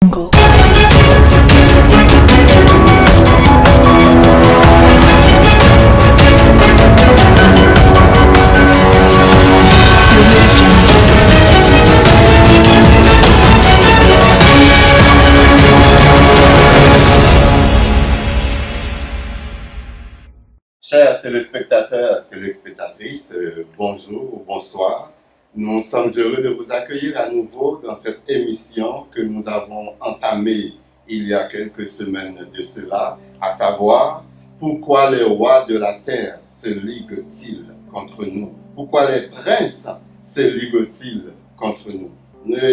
Jungle. Chers téléspectateurs, téléspectatrices, bonjour ou bonsoir. Nous sommes heureux de vous accueillir à nouveau dans cette émission que nous avons entamée il y a quelques semaines de cela, à savoir pourquoi les rois de la terre se liguent-ils contre nous? Pourquoi les princes se liguent-ils contre nous?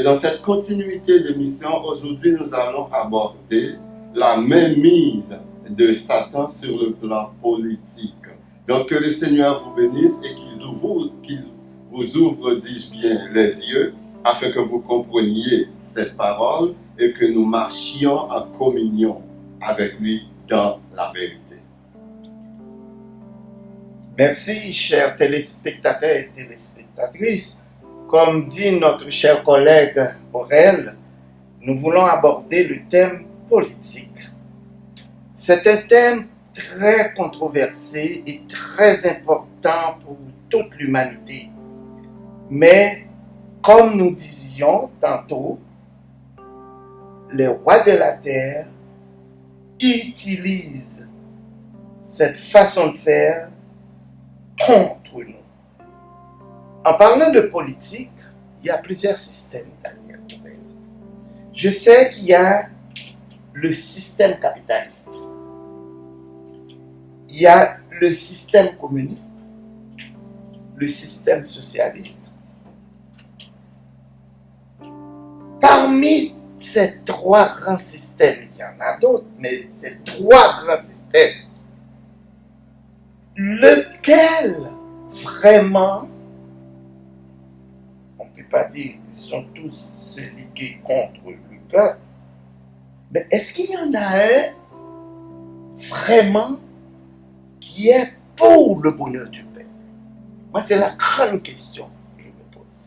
Dans cette continuité d'émission, aujourd'hui nous allons aborder la mainmise de Satan sur le plan politique. Donc que le Seigneur vous bénisse et qu'il vous ouvre, dis-je bien, les yeux afin que vous compreniez cette parole et que nous marchions en communion avec lui dans la vérité. Merci, chers téléspectateurs et téléspectatrices. Comme dit notre cher collègue Aurel, nous voulons aborder le thème politique. C'est un thème très controversé et très important pour toute l'humanité. Mais, comme nous disions tantôt, les rois de la terre utilisent cette façon de faire contre nous. En parlant de politique, il y a plusieurs systèmes, Daniel. Je sais qu'il y a le système capitaliste. Il y a le système communiste, le système socialiste. Parmi ces trois grands systèmes, il y en a d'autres, mais ces trois grands systèmes, lequel vraiment, on ne peut pas dire qu'ils sont tous se liguer contre le peuple, mais est-ce qu'il y en a un vraiment qui est pour le bonheur du peuple? Moi, c'est la grande question que je me pose.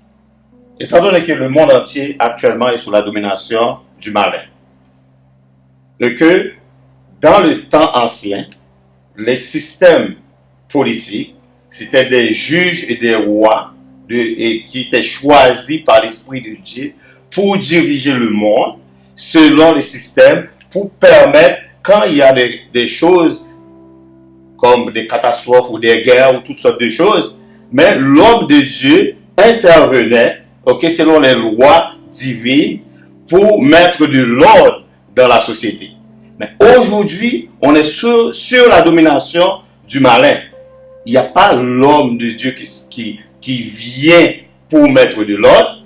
Étant donné que le monde entier actuellement est sous la domination du malin, et que dans le temps ancien, les systèmes politiques, c'était des juges et des rois et qui étaient choisis par l'Esprit de Dieu pour diriger le monde selon les systèmes, pour permettre, quand il y a des choses comme des catastrophes ou des guerres ou toutes sortes de choses, mais l'homme de Dieu intervenait, selon les lois divines pour mettre de l'ordre dans la société. Mais aujourd'hui, on est sur la domination du malin. Il n'y a pas l'homme de Dieu qui vient pour mettre de l'ordre,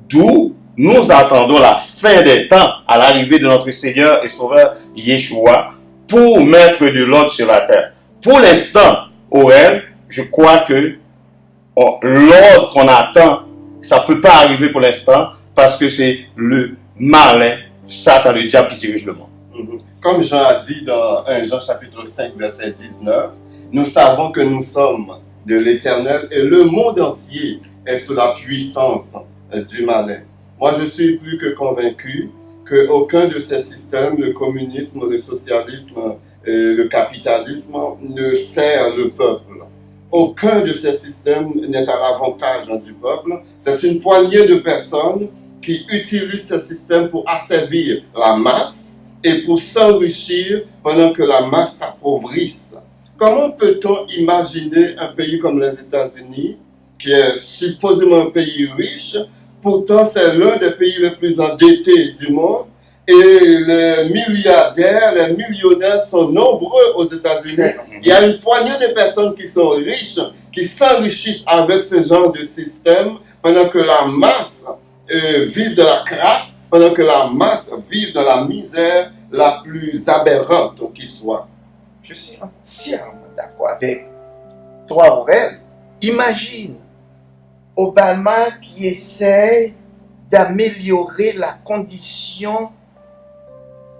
d'où nous attendons la fin des temps à l'arrivée de notre Seigneur et Sauveur Yeshua pour mettre de l'ordre sur la terre. Pour l'instant, Aurel, je crois que l'ordre qu'on attend, ça ne peut pas arriver pour l'instant parce que c'est le malin, Satan, le diable qui dirige le monde. Comme Jean a dit dans 1 Jean chapitre 5, verset 19, nous savons que nous sommes de l'Éternel et le monde entier est sous la puissance du malin. Moi, je suis plus que convaincu qu'aucun de ces systèmes, le communisme, le socialisme, le capitalisme, ne sert le peuple. Aucun de ces systèmes n'est à l'avantage du peuple. C'est une poignée de personnes qui utilisent ce système pour asservir la masse et pour s'enrichir pendant que la masse s'appauvrisse. Comment peut-on imaginer un pays comme les États-Unis, qui est supposément un pays riche, pourtant c'est l'un des pays les plus endettés du monde, et les milliardaires, les millionnaires sont nombreux aux États-Unis. Il y a une poignée de personnes qui sont riches, qui s'enrichissent avec ce genre de système, pendant que la masse vive de la crasse, pendant que la masse vive dans la misère la plus aberrante qui soit. Je suis entièrement d'accord avec toi, Aurel. Imagine Obama qui essaie d'améliorer la condition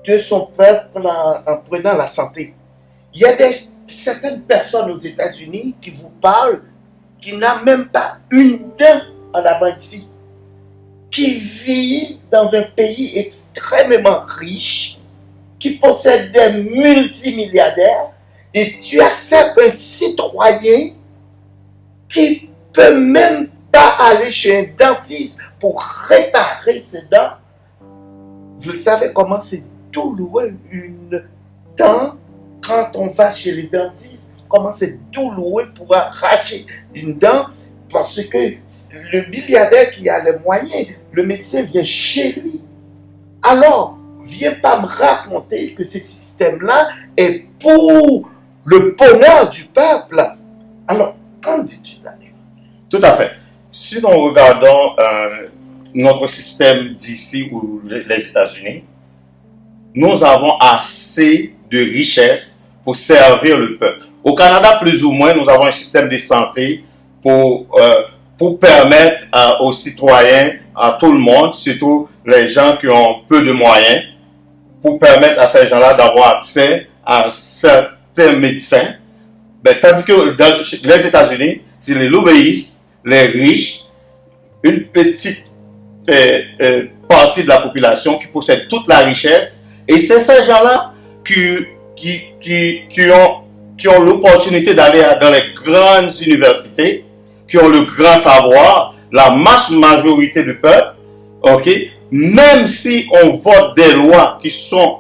de son peuple en prenant la santé. Il y a certaines personnes aux États-Unis qui vous parlent qui n'ont même pas une dent en avant ici. qui vivent dans un pays extrêmement riche, qui possède des multimilliardaires, et tu acceptes un citoyen qui peut même pas aller chez un dentiste pour réparer ses dents. Vous le savez comment c'est douloureux une dent quand on va chez les dentistes, comment c'est douloureux pour arracher une dent, parce que le milliardaire qui a les moyens, le médecin vient chez lui. Alors, viens pas me raconter que ce système-là est pour le bonheur du peuple. Alors, qu'en dis-tu, Daniel? Tout à fait. Si nous regardons notre système d'ici ou les États-Unis, nous avons assez de richesses pour servir le peuple. Au Canada, plus ou moins, nous avons un système de santé pour permettre aux citoyens, à tout le monde, surtout les gens qui ont peu de moyens, pour permettre à ces gens-là d'avoir accès à certains médecins. Ben, tandis que dans les États-Unis, s'ils l'obéissent, les riches, une petite partie de la population qui possède toute la richesse, et c'est ces gens-là qui ont l'opportunité d'aller dans les grandes universités, qui ont le grand savoir, la masse majorité du peuple, ok? Même si on vote des lois qui sont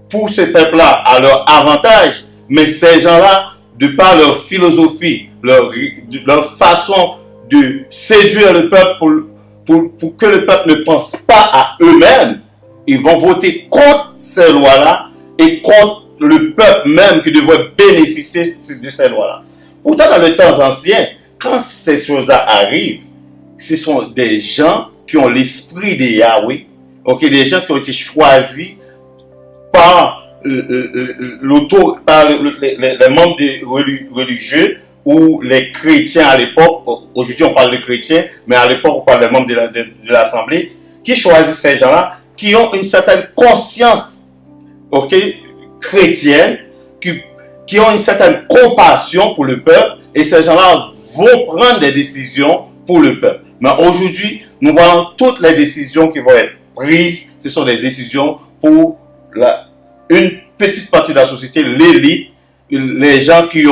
pour ce peuple-là à leur avantage, mais ces gens-là, de par leur philosophie, leur façon de séduire le peuple pour que le peuple ne pense pas à eux-mêmes, ils vont voter contre ces lois-là et contre le peuple même qui devrait bénéficier de ces lois-là. Pourtant, dans les temps anciens, quand ces choses-là arrivent, ce sont des gens qui ont l'esprit de Yahweh, okay, des gens qui ont été choisis par les membres religieux ou les chrétiens à l'époque. Aujourd'hui, on parle de chrétiens, mais à l'époque, on parle des membres de l'Assemblée, qui choisissent ces gens-là, qui ont une certaine conscience, okay, chrétienne, qui ont une certaine compassion pour le peuple, et ces gens-là vont prendre des décisions pour le peuple. Mais aujourd'hui, nous voyons toutes les décisions qui vont être prises, ce sont des décisions pour une petite partie de la société, l'élite, les gens qui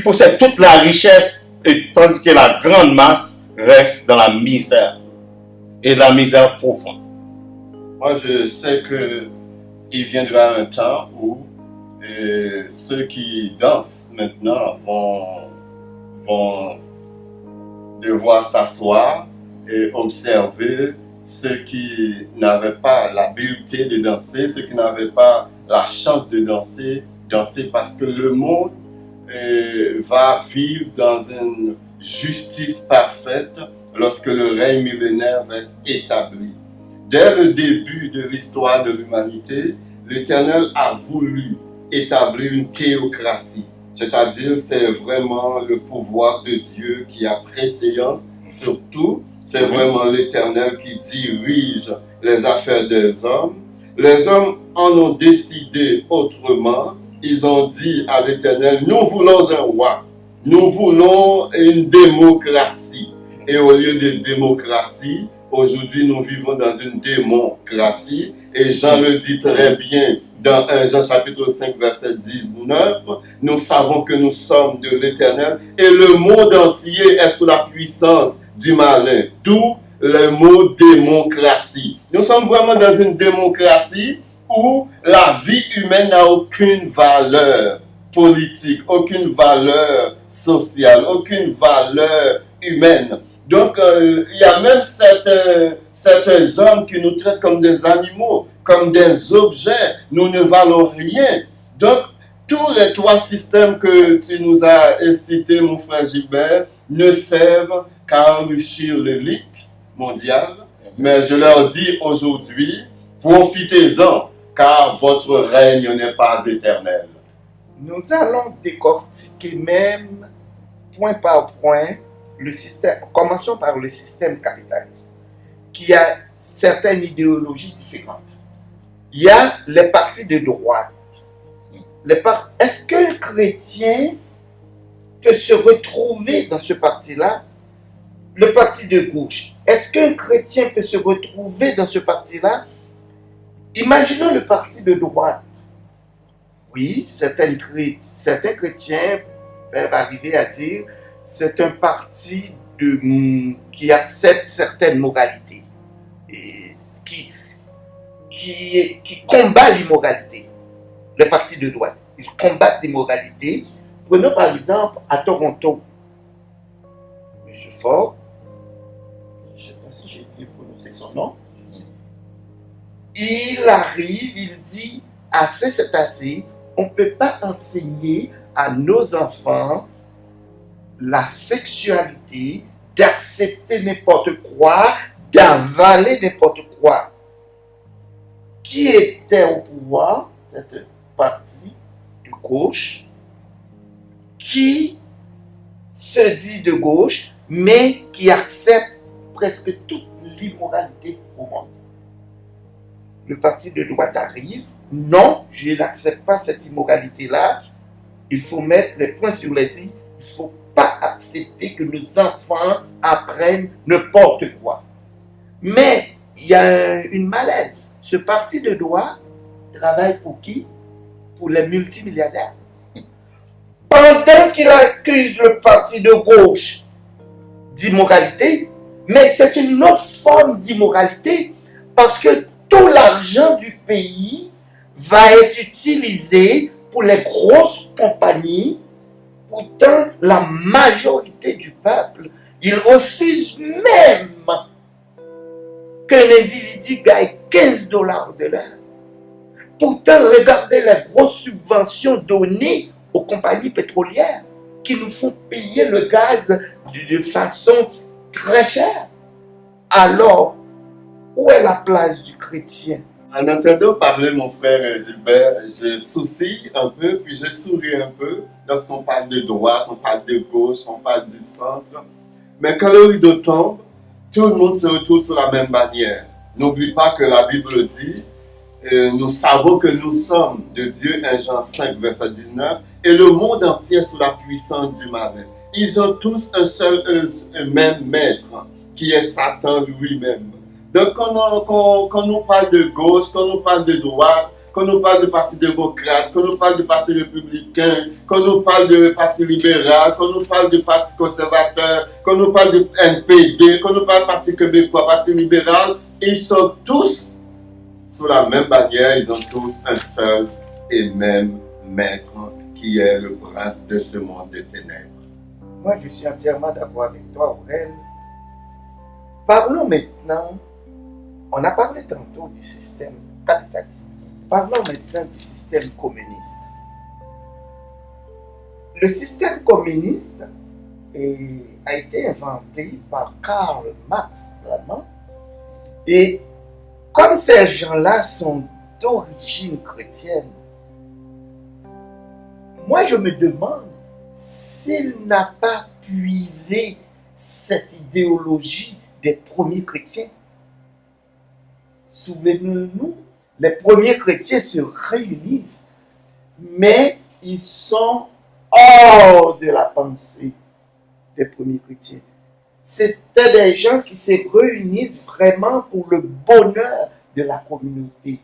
possèdent toute la richesse, et tandis que la grande masse reste dans la misère, et la misère profonde. Moi, je sais qu'il viendra un temps où ceux qui dansent maintenant vont devoir s'asseoir et observer ceux qui n'avaient pas l'habileté de danser, ceux qui n'avaient pas la chance de danser parce que le monde va vivre dans une justice parfaite lorsque le règne millénaire va être établi. Dès le début de l'histoire de l'humanité, l'Éternel a voulu établir une théocratie. C'est-à-dire, c'est vraiment le pouvoir de Dieu qui a préséance sur tout. C'est vraiment l'Éternel qui dirige les affaires des hommes. Les hommes en ont décidé autrement. Ils ont dit à l'Éternel, nous voulons un roi. Nous voulons une démocratie. Et au lieu de démocratie, aujourd'hui nous vivons dans une démocratie. Et Jean le dit très bien dans 1 Jean chapitre 5 verset 19, nous savons que nous sommes de l'Éternel et le monde entier est sous la puissance du malin. D'où le mot démocratie. Nous sommes vraiment dans une démocratie où la vie humaine n'a aucune valeur politique, aucune valeur sociale, aucune valeur humaine. Donc, il y a même certains hommes qui nous traitent comme des animaux, comme des objets. Nous ne valons rien. Donc, tous les trois systèmes que tu nous as cités, mon frère Gilbert, ne servent qu'à enrichir l'élite mondiale. Mais je leur dis aujourd'hui, profitez-en, car votre règne n'est pas éternel. Nous allons décortiquer même, point par point, le système. Commençons par le système capitaliste, qui a certaines idéologies différentes. Il y a les partis de droite. Est-ce qu'un chrétien peut se retrouver dans ce parti-là? Le parti de gauche, Est-ce qu'un chrétien peut se retrouver dans ce parti-là? Imaginons le parti de droite. Oui, certains chrétiens peuvent arriver à dire c'est un parti qui accepte certaines moralités et qui combat l'immoralité. Le parti de droite, ils combattent l'immoralité. Prenons par exemple à Toronto, M. Ford, je ne sais pas si j'ai bien prononcé son nom, il arrive, il dit assez c'est assez, on ne peut pas enseigner à nos enfants la sexualité, d'accepter n'importe quoi, d'avaler n'importe quoi. Qui était au pouvoir? Cette partie de gauche qui se dit de gauche, mais qui accepte presque toute l'immoralité au monde. Le parti de droite arrive, non, je n'accepte pas cette immoralité-là, il faut mettre les points sur les i, il ne faut pas accepter que nos enfants apprennent n'importe quoi. Mais il y a une malaise. Ce parti de droite travaille pour qui? Pour les multimilliardaires. Pendant qu'il accuse le parti de gauche d'immoralité, mais c'est une autre forme d'immoralité parce que tout l'argent du pays va être utilisé pour les grosses compagnies. Pourtant, la majorité du peuple, il refuse même qu'un individu gagne 15 $ de l'heure. Pourtant, regardez les grosses subventions données aux compagnies pétrolières qui nous font payer le gaz de façon très chère. Alors, où est la place du chrétien? En entendant parler mon frère Gilbert, je soucie un peu, puis je souris un peu lorsqu'on parle de droite, on parle de gauche, on parle du centre. Mais quand le rideau tombe, tout le monde se retrouve sur la même bannière. N'oublie pas que la Bible dit, nous savons que nous sommes de Dieu, 1 Jean 5, verset 19, et le monde entier est sous la puissance du malin. Ils ont tous un même maître, qui est Satan lui-même. Donc quand nous parle de gauche, quand nous parle de droite, quand nous parle de parti démocrate, quand nous parle de parti républicain, quand nous parle de parti libéral, quand nous parle de parti conservateur, quand nous parle de NPD, quand nous parle de parti québécois, parti libéral, ils sont tous sous la même bannière, ils ont tous un seul et même maître qui est le prince de ce monde de ténèbres. Moi, je suis entièrement d'accord avec toi, Aurel. Parlons maintenant, on a parlé tantôt du système capitaliste. Parlons maintenant du système communiste. Le système communiste a été inventé par Karl Marx, vraiment. Et comme ces gens-là sont d'origine chrétienne, moi je me demande s'il n'a pas puisé cette idéologie des premiers chrétiens. Souvenez-nous, les premiers chrétiens se réunissent, mais ils sont hors de la pensée des premiers chrétiens. C'était des gens qui se réunissent vraiment pour le bonheur de la communauté.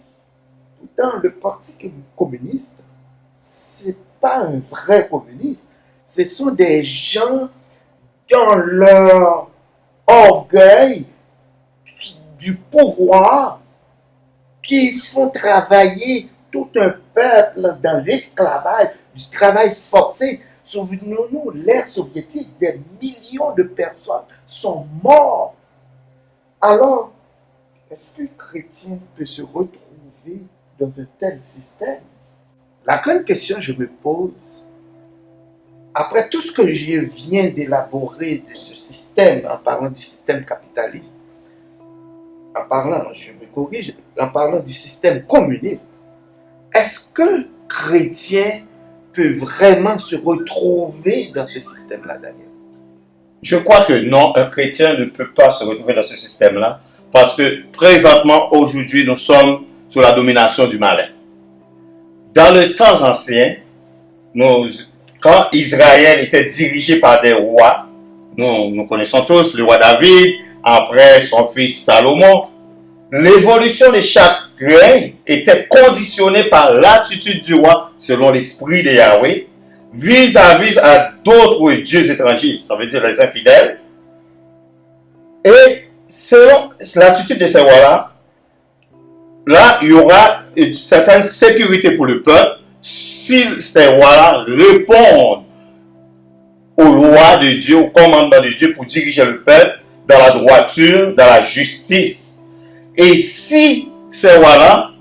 Pourtant, le parti communiste, ce n'est pas un vrai communiste. Ce sont des gens dans leur orgueil du pouvoir qui font travailler tout un peuple dans l'esclavage, du travail forcé. Souvenons-nous, l'ère soviétique, des millions de personnes sont mortes. Alors, est-ce qu'un chrétien peut se retrouver dans un tel système? La grande question que je me pose, après tout ce que je viens d'élaborer de ce système, en parlant du système capitaliste, en parlant, je me corrige, en parlant du système communiste, est-ce qu'un chrétien peut vraiment se retrouver dans ce système-là, Daniel? Je crois que non, un chrétien ne peut pas se retrouver dans ce système-là parce que présentement, aujourd'hui, nous sommes sous la domination du malin. Dans le temps ancien, quand Israël était dirigé par des rois, nous connaissons tous le roi David, après son fils Salomon, l'évolution de chaque règne était conditionnée par l'attitude du roi selon l'esprit de Yahweh vis-à-vis à d'autres dieux étrangers, ça veut dire les infidèles. Et selon l'attitude de ces rois-là, là, il y aura une certaine sécurité pour le peuple si ces rois-là répondent aux lois de Dieu, aux commandements de Dieu pour diriger le peuple dans la droiture, dans la justice. Et si ces rois-là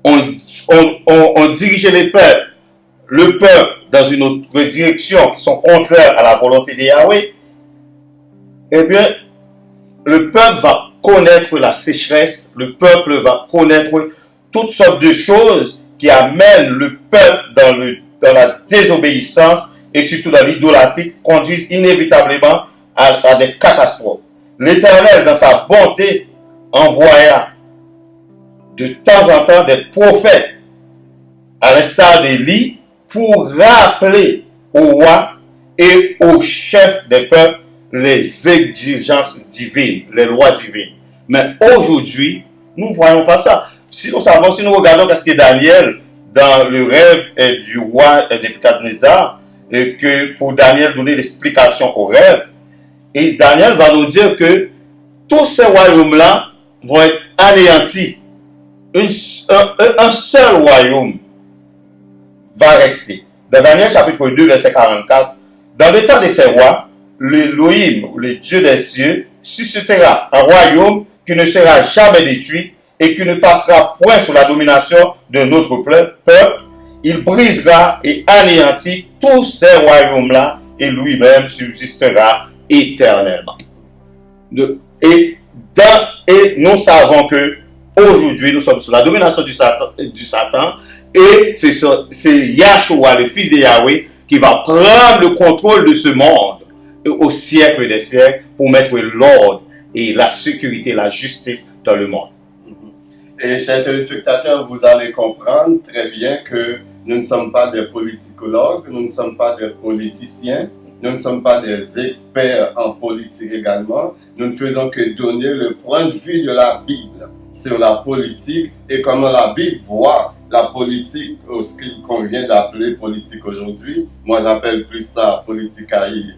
ont dirigé le peuple dans une autre direction qui sont contraires à la volonté de Yahweh, eh bien, le peuple va connaître la sécheresse, le peuple va connaître toutes sortes de choses qui amènent le peuple dans la désobéissance et surtout dans l'idolâtrie, qui conduisent inévitablement à des catastrophes. L'Éternel, dans sa bonté, envoya de temps en temps des prophètes, à l'instar d'Élie, pour rappeler aux rois et aux chefs des peuples les exigences divines, les lois divines. Mais aujourd'hui, nous ne voyons pas ça. Si nous regardons ce que Daniel, dans le rêve du roi Nebuchadnezzar, et que pour Daniel donner l'explication au rêve, et Daniel va nous dire que tous ces royaumes-là vont être anéantis. Un seul royaume va rester. Dans Daniel chapitre 2, verset 44, dans le temps de ces rois, l'Élohim, le Dieu des cieux, suscitera un royaume qui ne sera jamais détruit et qui ne passera point sous la domination d'un autre peuple. Il brisera et anéantit tous ces royaumes-là et lui-même subsistera éternellement. Et nous savons que aujourd'hui nous sommes sous la domination du Satan et c'est Yahshua, le fils de Yahweh, qui va prendre le contrôle de ce monde au siècle des siècles pour mettre l'ordre et la sécurité, la justice dans le monde. Et chers téléspectateurs, vous allez comprendre très bien que nous ne sommes pas des politicologues, nous ne sommes pas des politiciens, nous ne sommes pas des experts en politique également. Nous ne faisons que donner le point de vue de la Bible sur la politique et comment la Bible voit la politique, ce qu'il convient d'appeler politique aujourd'hui. Moi, j'appelle plus ça politicaïrie,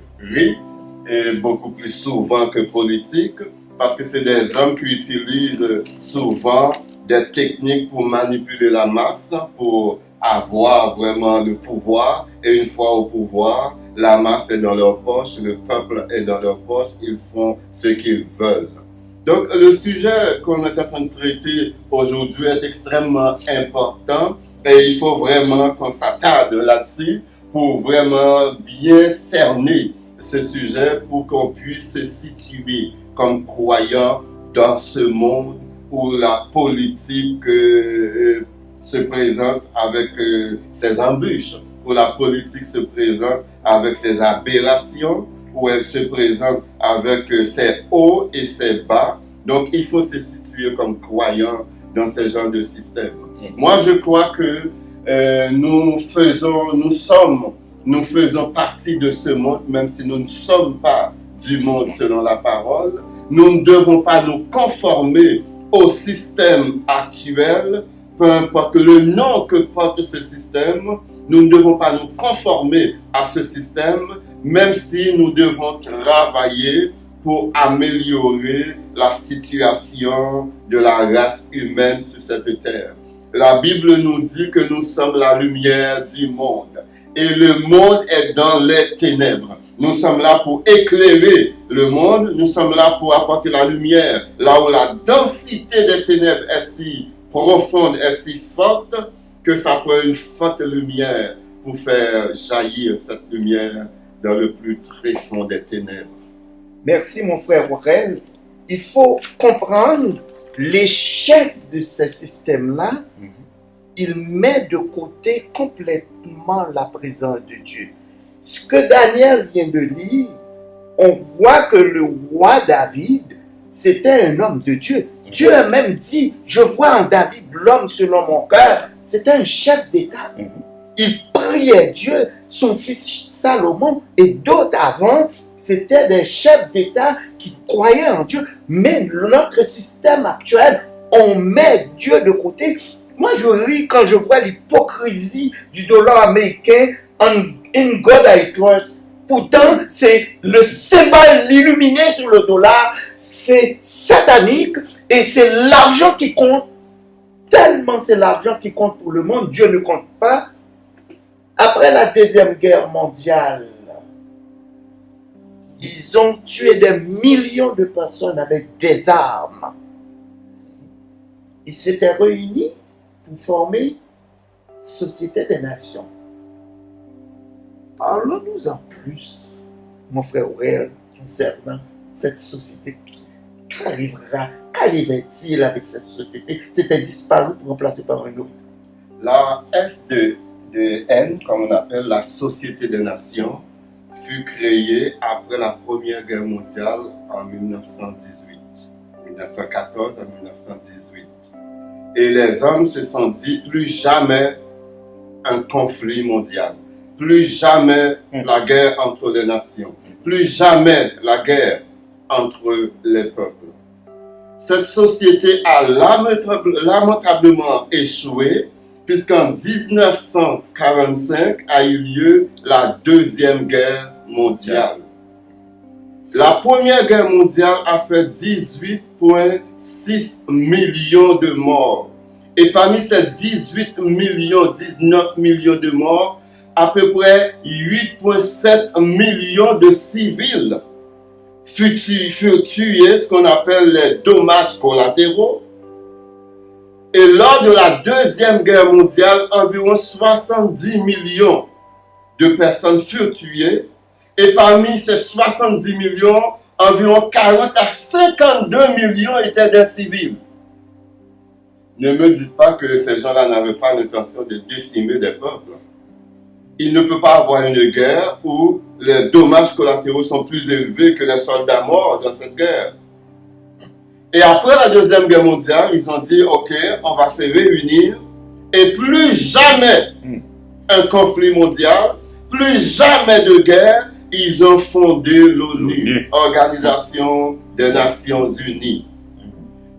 et beaucoup plus souvent que politique, parce que c'est des hommes qui utilisent souvent des techniques pour manipuler la masse, pour avoir vraiment le pouvoir, et une fois au pouvoir, la masse est dans leur poche, le peuple est dans leur poche, ils font ce qu'ils veulent. Donc le sujet qu'on est en train de traiter aujourd'hui est extrêmement important et il faut vraiment qu'on s'attarde là-dessus pour vraiment bien cerner ce sujet pour qu'on puisse se situer comme croyant dans ce monde où la politique se présente avec ses embûches, où la politique se présente avec ses aberrations, où elle se présente avec ses hauts et ses bas. Donc il faut se situer comme croyant dans ce genre de système. Moi je crois que nous faisons partie de ce monde, même si nous ne sommes pas du monde selon la parole. Nous ne devons pas nous conformer au système actuel, peu importe le nom que porte ce système. Nous ne devons pas nous conformer à ce système, même si nous devons travailler pour améliorer la situation de la race humaine sur cette terre. La Bible nous dit que nous sommes la lumière du monde et le monde est dans les ténèbres. Nous sommes là pour éclairer le monde, nous sommes là pour apporter la lumière, là où la densité des ténèbres est si profonde, est si forte, que ça prend une forte lumière pour faire jaillir cette lumière dans le plus profond des ténèbres. Merci mon frère Aurel. Il faut comprendre l'échec de ce système-là. Il met de côté complètement la présence de Dieu. Ce que Daniel vient de lire, on voit que le roi David, c'était un homme de Dieu. Dieu a même dit, je vois en David l'homme selon mon cœur. C'était un chef d'État. Il priait Dieu, son fils Salomon et d'autres avant C'était des chefs d'État qui croyaient en Dieu. Mais notre système actuel, on met Dieu de côté. Moi, je ris quand je vois l'hypocrisie du dollar américain. In God I trust. Pourtant, c'est le symbole illuminé sur le dollar. C'est satanique et c'est l'argent qui compte. Tellement c'est l'argent qui compte pour le monde. Dieu ne compte pas. Après la Deuxième Guerre mondiale, ils ont tué des millions de personnes avec des armes. Ils s'étaient réunis pour former Société des Nations. Parlons-nous en plus, mon frère Aurel, concernant cette société. Qu'arrivait-il avec cette société? C'était disparu pour remplacer par un autre. La SDN, comme on appelle la Société des Nations, fut créée après la Première Guerre mondiale en 1918, 1914 à 1918. Et les hommes se sont dit plus jamais un conflit mondial, plus jamais la guerre entre les nations, plus jamais la guerre entre les peuples. Cette société a lamentablement échoué, puisqu'en 1945 a eu lieu la Deuxième Guerre mondiale. La Première Guerre mondiale a fait 18,6 millions de morts. Et parmi ces 18 millions, 19 millions de morts, à peu près 8,7 millions de civils furent tués, ce qu'on appelle les dommages collatéraux. Et lors de la Deuxième Guerre mondiale, environ 70 millions de personnes furent tuées. Et parmi ces 70 millions, environ 40 à 52 millions étaient des civils. Ne me dites pas que ces gens-là n'avaient pas l'intention de décimer des peuples. Il ne peut pas avoir une guerre où les dommages collatéraux sont plus élevés que les soldats morts dans cette guerre. Et après la Deuxième Guerre mondiale, ils ont dit, ok, on va se réunir et plus jamais un conflit mondial, plus jamais de guerre, ils ont fondé l'ONU, Organisation des Nations Unies.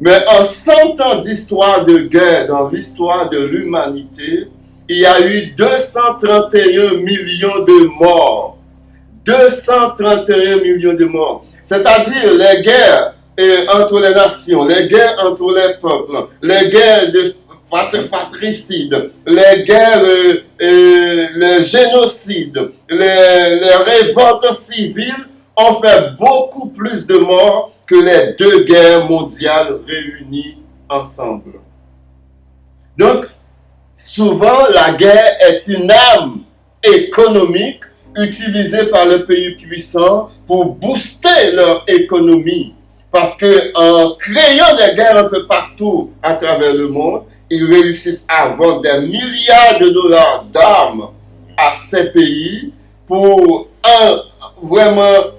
Mais en 100 ans d'histoire de guerre dans l'histoire de l'humanité, il y a eu 231 millions de morts. 231 millions de morts. C'est-à-dire les guerres entre les nations, les guerres entre les peuples, les guerres de fratricides, les guerres, les génocides, les révoltes civiles ont fait beaucoup plus de morts que les deux guerres mondiales réunies ensemble. Donc, souvent, la guerre est une arme économique utilisée par les pays puissants pour booster leur économie. Parce qu'en créant des guerres un peu partout à travers le monde, ils réussissent à vendre des milliards de dollars d'armes à ces pays pour vraiment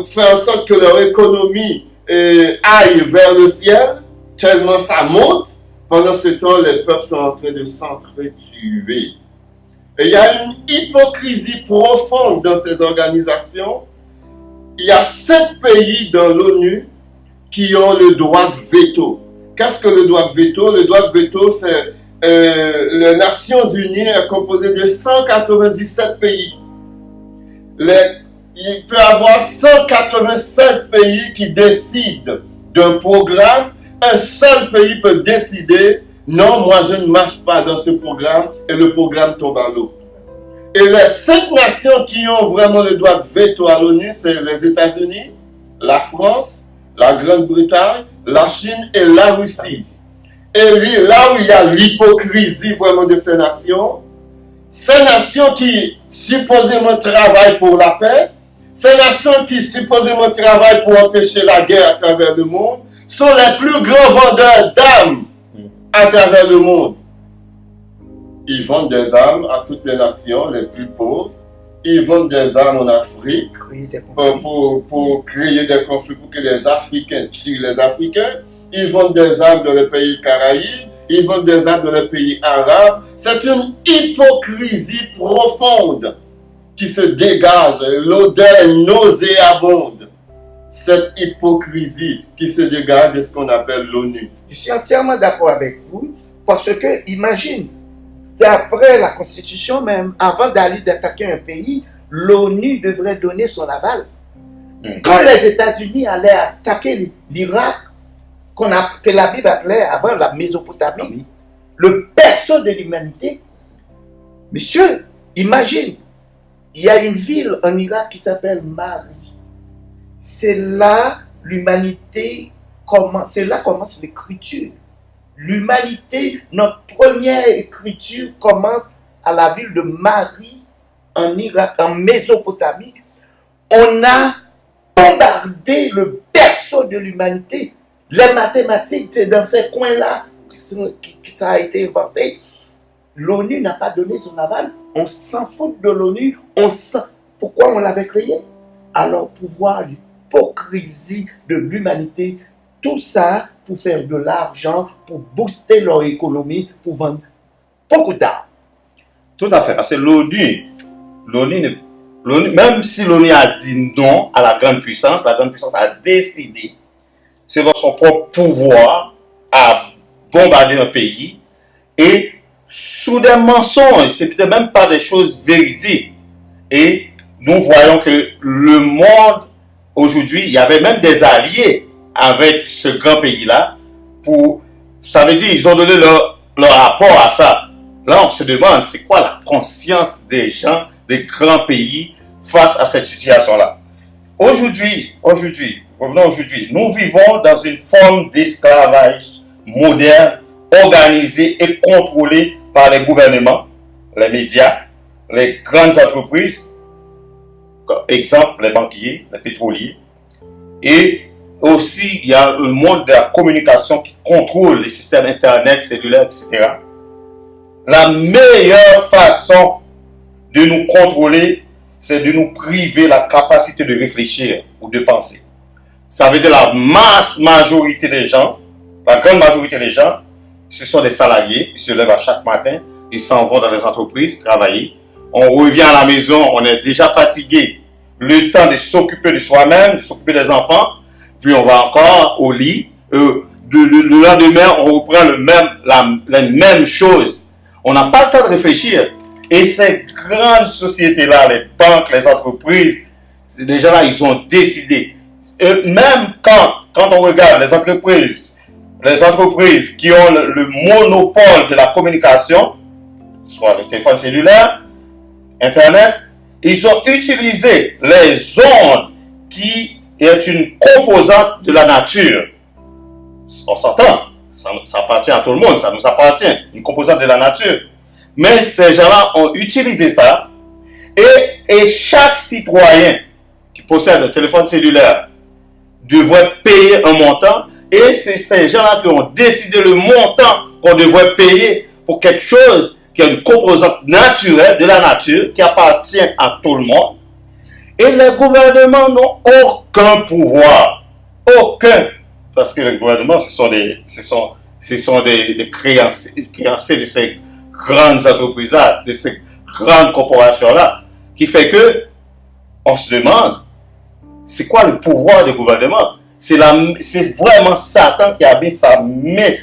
faire en sorte que leur économie aille vers le ciel, tellement ça monte. Pendant ce temps, les peuples sont en train de s'entretuer. Et il y a une hypocrisie profonde dans ces organisations. Il y a 7 pays dans l'ONU qui ont le droit de veto. Qu'est-ce que le droit de veto? Le droit de veto, c'est les Nations Unies est composé de 197 pays. Il peut y avoir 196 pays qui décident d'un programme. Un seul pays peut décider, non, moi je ne marche pas dans ce programme, et le programme tombe à l'eau. Et les 5 nations qui ont vraiment le droit de veto à l'ONU, c'est les États-Unis, la France, la Grande-Bretagne, la Chine et la Russie. Et là où il y a l'hypocrisie vraiment de ces nations qui supposément travaillent pour la paix, ces nations qui supposément travaillent pour empêcher la guerre à travers le monde, sont les plus grands vendeurs d'armes à travers le monde. Ils vendent des armes à toutes les nations les plus pauvres. Ils vendent des armes en Afrique pour créer des conflits, pour que les Africains tuent les Africains. Ils vendent des armes dans les pays Caraïbes. Ils vendent des armes dans les pays arabes. C'est une hypocrisie profonde. qui se dégage, l'odeur nauséabonde, cette hypocrisie qui se dégage de ce qu'on appelle l'ONU. Je suis entièrement d'accord avec vous, parce que, imagine, d'après la Constitution même, avant d'aller d'attaquer un pays, l'ONU devrait donner son aval. Quand les États-Unis allaient attaquer l'Irak, que la Bible appelait avant la Mésopotamie, le berceau de l'humanité, monsieur, imagine, il y a une ville en Irak qui s'appelle Mari. C'est là l'humanité commence, c'est là commence l'écriture. L'humanité, notre première écriture commence à la ville de Mari, en Irak, en Mésopotamie. On a bombardé le berceau de l'humanité. Les mathématiques, c'est dans ces coins-là que ça a été inventé. L'ONU n'a pas donné son aval. On s'en fout de l'ONU. Pourquoi on l'avait créé? Alors, pour voir l'hypocrisie de l'humanité, tout ça pour faire de l'argent, pour booster leur économie, pour vendre beaucoup d'armes. Tout à fait. Parce que l'ONU, même si l'ONU a dit non à la grande puissance a décidé, selon son propre pouvoir, à bombarder un pays. Et sous des mensonges, ce n'était même pas des choses véridiques. Et nous voyons que le monde, aujourd'hui, il y avait même des alliés avec ce grand pays-là. Ça veut dire qu'ils ont donné leur rapport à ça. Là, on se demande, c'est quoi la conscience des gens, des grands pays, face à cette situation-là. Aujourd'hui, nous vivons dans une forme d'esclavage moderne, organisé et contrôlé par les gouvernements, les médias, les grandes entreprises, exemple les banquiers, les pétroliers, et aussi il y a le monde de la communication qui contrôle les systèmes internet, cellulaires, etc. La meilleure façon de nous contrôler, c'est de nous priver la capacité de réfléchir ou de penser. Ça veut dire la majorité des gens, la grande majorité des gens, ce sont des salariés, ils se lèvent à chaque matin, ils s'en vont dans les entreprises travailler. On revient à la maison, on est déjà fatigué. Le temps de s'occuper de soi-même, de s'occuper des enfants, puis on va encore au lit. Le lendemain, on reprend la même chose. On n'a pas le temps de réfléchir. Et ces grandes sociétés-là, les banques, les entreprises, ces gens-là, ils ont décidé. Même quand on regarde les entreprises qui ont le monopole de la communication, soit les téléphones cellulaires, Internet, ils ont utilisé les ondes qui est une composante de la nature. On s'entend, ça appartient à tout le monde, ça nous appartient, une composante de la nature. Mais ces gens-là ont utilisé ça et chaque citoyen qui possède un téléphone cellulaire devrait payer un montant et c'est ces gens-là qui ont décidé le montant qu'on devrait payer pour quelque chose qui est une composante naturelle de la nature qui appartient à tout le monde. Et les gouvernements n'ont aucun pouvoir. Aucun. Parce que les gouvernements, ce sont des créanciers de ces grandes entreprises-là, de ces grandes corporations-là, qui fait que on se demande, c'est quoi le pouvoir du gouvernement? C'est vraiment Satan qui a mis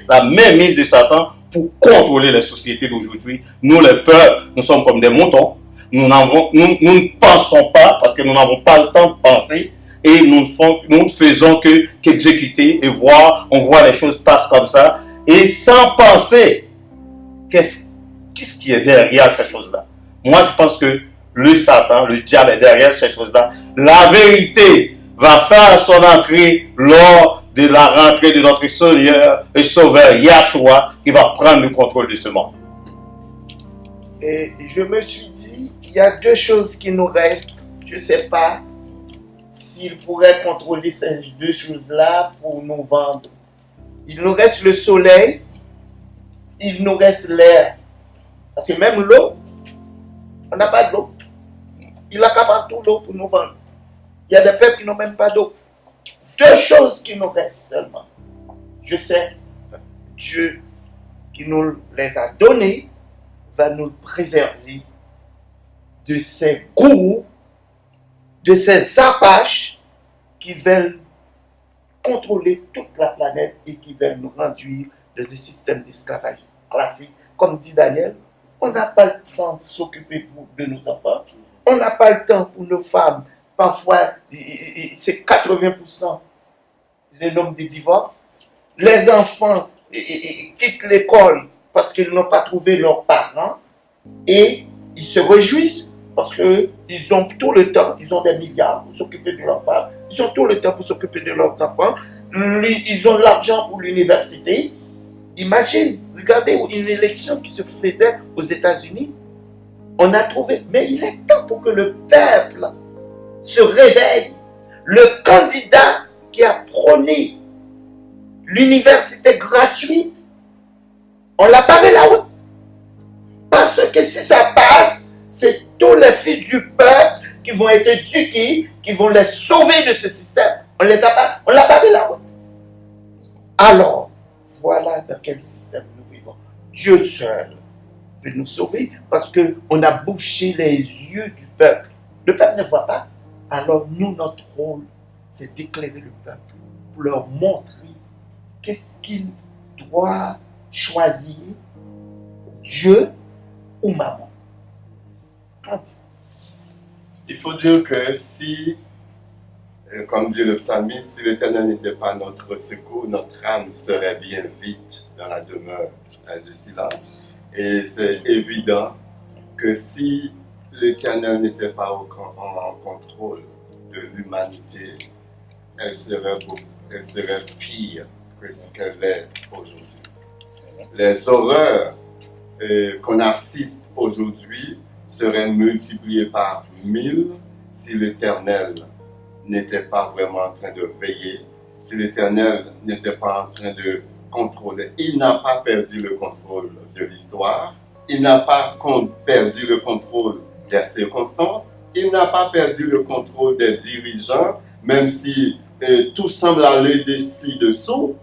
la mainmise de Satan pour contrôler les sociétés d'aujourd'hui. Nous, les peuples, nous sommes comme des moutons. Nous ne pensons pas parce que nous n'avons pas le temps de penser et nous ne faisons qu'exécuter et voir. On voit les choses passer comme ça et sans penser qu'est-ce qui est derrière ces choses-là. Moi, je pense que le Satan, le diable est derrière ces choses-là. La vérité va faire son entrée lors de la rentrée de notre Seigneur et Sauveur Yahshua qui va prendre le contrôle de ce monde. Et je me suis dit, il y a deux choses qui nous restent. Je ne sais pas s'il pourrait contrôler ces deux choses-là pour nous vendre. Il nous reste le soleil, il nous reste l'air. Parce que même l'eau, on n'a pas d'eau. Il accapare tout l'eau pour nous vendre. Il y a des peuples qui n'ont même pas d'eau. Deux choses qui nous restent seulement. Je sais, Dieu qui nous les a données va nous préserver de ces gourous, de ces apaches qui veulent contrôler toute la planète et qui veulent nous réduire dans un système d'esclavage classique. Comme dit Daniel, on n'a pas le temps de s'occuper de nos enfants, on n'a pas le temps pour nos femmes. Parfois, c'est 80% le nombre de divorces. Les enfants quittent l'école parce qu'ils n'ont pas trouvé leurs parents et ils se réjouissent parce qu'ils ont tout le temps, ils ont des milliards pour s'occuper de leurs femmes, ils ont tout le temps pour s'occuper de leurs enfants, ils ont l'argent pour l'université. Imagine, regardez une élection qui se faisait aux États-Unis. On a trouvé, mais il est temps pour que le peuple se réveille. Le candidat qui a prôné l'université gratuite, on l'a barré la route. Parce que si ça passe, c'est tous les filles du peuple qui vont être éduquées, qui vont les sauver de ce système. On l'a barré la route. Alors, voilà dans quel système nous vivons. Dieu seul peut nous sauver parce qu'on a bouché les yeux du peuple. Le peuple ne voit pas. Alors nous, notre rôle, c'est d'éclairer le peuple pour leur montrer qu'est-ce qu'ils doivent choisir, Dieu ou maman. Il faut dire que si, comme dit le psalmiste, si l'Éternel n'était pas notre secours, notre âme serait bien vite dans la demeure de silence. Et c'est évident que si l'Éternel n'était pas en contrôle de l'humanité, elle serait pire que ce qu'elle est aujourd'hui. Les horreurs qu'on assiste aujourd'hui seraient multipliées par 1000 si l'Éternel n'était pas vraiment en train de veiller, si l'Éternel n'était pas en train de contrôler. Il n'a pas perdu le contrôle de l'histoire, il n'a pas perdu le contrôle des circonstances, il n'a pas perdu le contrôle des dirigeants, même si tout semble aller dessous,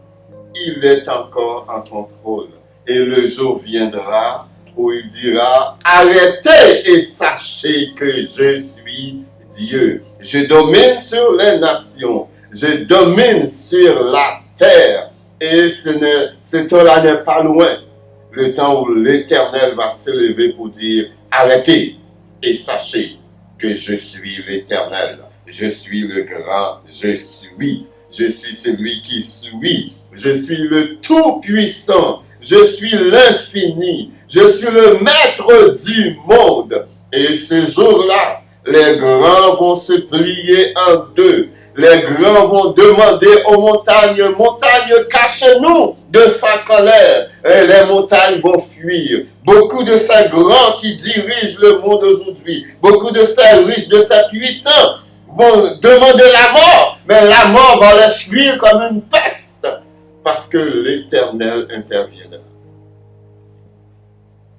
il est encore en contrôle. Et le jour viendra où il dira, arrêtez et sachez que je suis Dieu. Je domine sur les nations, je domine sur la terre. Et ce temps-là n'est pas loin. Le temps où l'Éternel va se lever pour dire, arrêtez et sachez que je suis l'Éternel. Je suis le grand, je suis celui qui suis, je suis le Tout-Puissant, je suis l'infini, je suis le Maître du monde. Et ce jour-là, les grands vont se plier en deux. Les grands vont demander aux montagnes, montagnes, cachez-nous de sa colère. Et les montagnes vont fuir. Beaucoup de ces grands qui dirigent le monde aujourd'hui, beaucoup de ces riches, de ces puissants, vont demander la mort, mais la mort va les fuir comme une peste, parce que l'Éternel interviendra.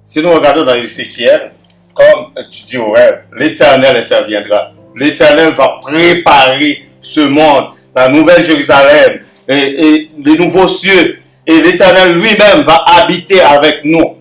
Si nous regardons dans Ézéchiel, comme tu dis au rêve, l'Éternel interviendra. L'Éternel va préparer ce monde, la nouvelle Jérusalem, et les nouveaux cieux, et l'Éternel lui-même va habiter avec nous.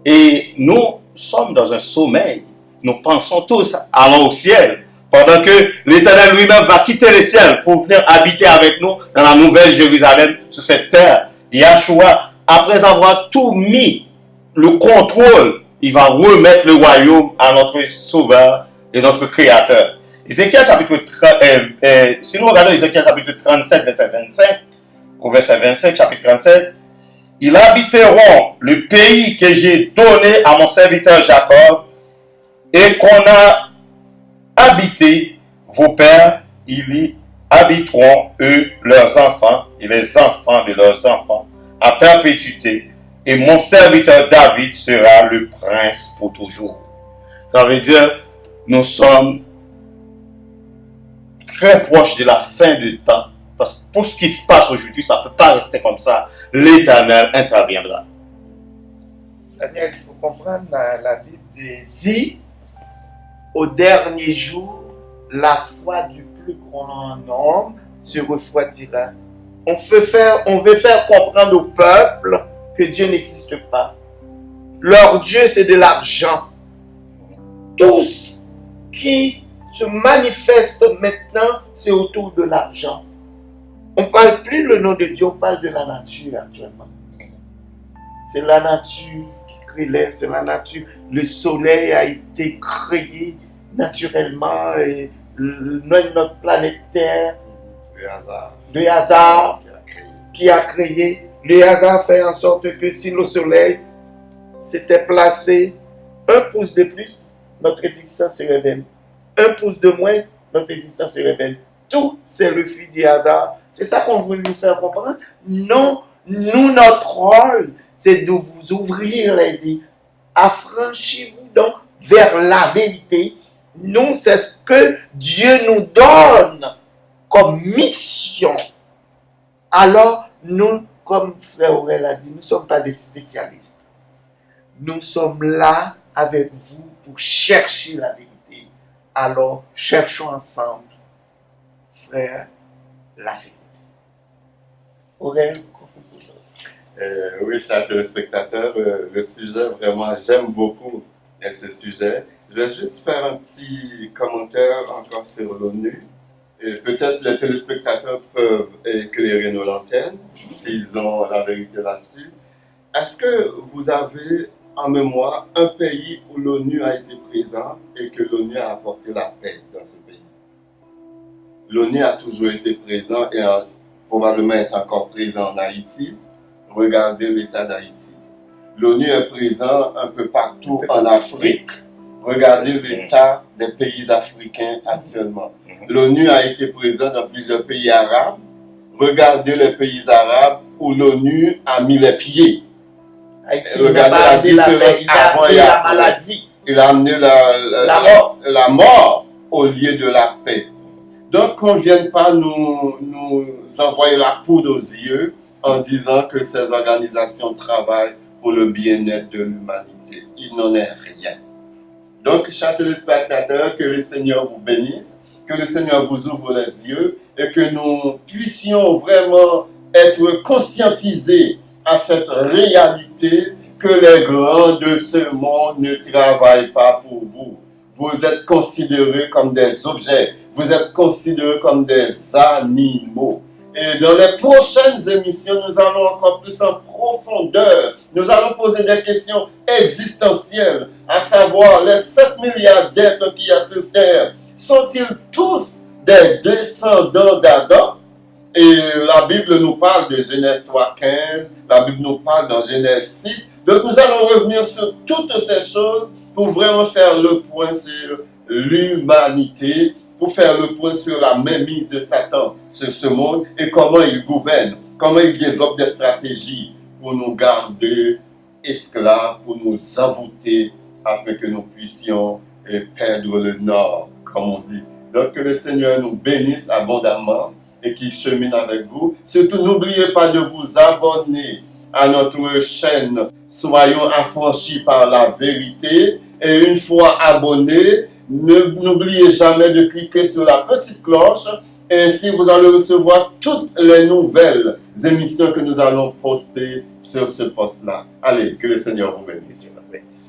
Et nous sommes dans un sommeil. Nous pensons tous allant au ciel, pendant que l'Éternel lui-même va quitter le ciel pour venir habiter avec nous dans la nouvelle Jérusalem, sur cette terre. Yahshua, après avoir tout mis le contrôle, il va remettre le royaume à notre Sauveur et notre Créateur. Ézéchiel chapitre 30, si nous regardons Ézéchiel chapitre 37, verset 25, au verset 25, chapitre 37, ils habiteront le pays que j'ai donné à mon serviteur Jacob et qu'on a habité, vos pères, ils y habiteront, eux, leurs enfants et les enfants de leurs enfants à perpétuité. Et mon serviteur David sera le prince pour toujours. Ça veut dire, nous sommes très proches de la fin du temps. Parce que pour ce qui se passe aujourd'hui, ça ne peut pas rester comme ça. L'Éternel interviendra. Daniel, il faut comprendre, la Bible dit, au dernier jour, la foi du plus grand nombre se refroidira. On veut faire comprendre au peuple que Dieu n'existe pas. Leur Dieu, c'est de l'argent. Tous qui se manifeste maintenant, c'est autour de l'argent. On ne parle plus le nom de Dieu, on parle de la nature actuellement. C'est la nature qui crée l'air, c'est la nature. Le soleil a été créé naturellement, et notre planète Terre, le hasard qui a créé. Le hasard fait en sorte que si le soleil s'était placé 1 pouce de plus, notre existence se révèle. 1 pouce de moins, notre existence se révèle. Tout, c'est le fruit du hasard. C'est ça qu'on veut nous faire comprendre. Non, nous, notre rôle, c'est de vous ouvrir les yeux. Affranchissez-vous donc vers la vérité. Nous, c'est ce que Dieu nous donne comme mission. Alors, nous, comme Frère Aurel a dit, nous ne sommes pas des spécialistes. Nous sommes là avec vous pour chercher la vérité. Alors, cherchons ensemble, frère, la vérité. Aurel, oui, chers téléspectateurs, le sujet, vraiment, j'aime beaucoup ce sujet. Je vais juste faire un petit commentaire encore sur l'ONU. Peut-être les téléspectateurs peuvent éclairer nos lanternes s'ils ont la vérité là-dessus. Est-ce que vous avez en mémoire un pays où l'ONU a été présent et que l'ONU a apporté la paix dans ce pays? L'ONU a toujours été présent et probablement est encore présent en Haïti. Regardez l'état d'Haïti. L'ONU est présent un peu partout en Afrique. Regardez l'état des pays africains actuellement. L'ONU a été présent dans plusieurs pays arabes. Regardez les pays arabes où l'ONU a mis les pieds. Haïti, Regardez la différence avant et après. Maladie. Il a amené la mort au lieu de la paix. Donc qu'on ne vienne pas nous envoyer la poudre aux yeux en disant que ces organisations travaillent pour le bien-être de l'humanité. Il n'en est rien. Donc, chers téléspectateurs, que le Seigneur vous bénisse, que le Seigneur vous ouvre les yeux et que nous puissions vraiment être conscientisés à cette réalité que les grands de ce monde ne travaillent pas pour vous. Vous êtes considérés comme des objets, vous êtes considérés comme des animaux. Et dans les prochaines émissions, nous allons encore plus en profondeur. Nous allons poser des questions existentielles, à savoir les 7 milliards d'êtres qu'il y a sur Terre. Sont-ils tous des descendants d'Adam? Et la Bible nous parle de Genèse 3,15, la Bible nous parle dans Genèse 6. Donc nous allons revenir sur toutes ces choses pour vraiment faire le point sur l'humanité, pour faire le point sur la mainmise de Satan sur ce monde et comment il gouverne, comment il développe des stratégies pour nous garder esclaves, pour nous envoûter afin que nous puissions perdre le nord, comme on dit. Donc que le Seigneur nous bénisse abondamment et qu'il chemine avec vous. Surtout, n'oubliez pas de vous abonner à notre chaîne. Soyons affranchis par la vérité et une fois abonnés, n'oubliez jamais de cliquer sur la petite cloche et ainsi vous allez recevoir toutes les nouvelles émissions que nous allons poster sur ce poste-là. Allez, que le Seigneur vous bénisse.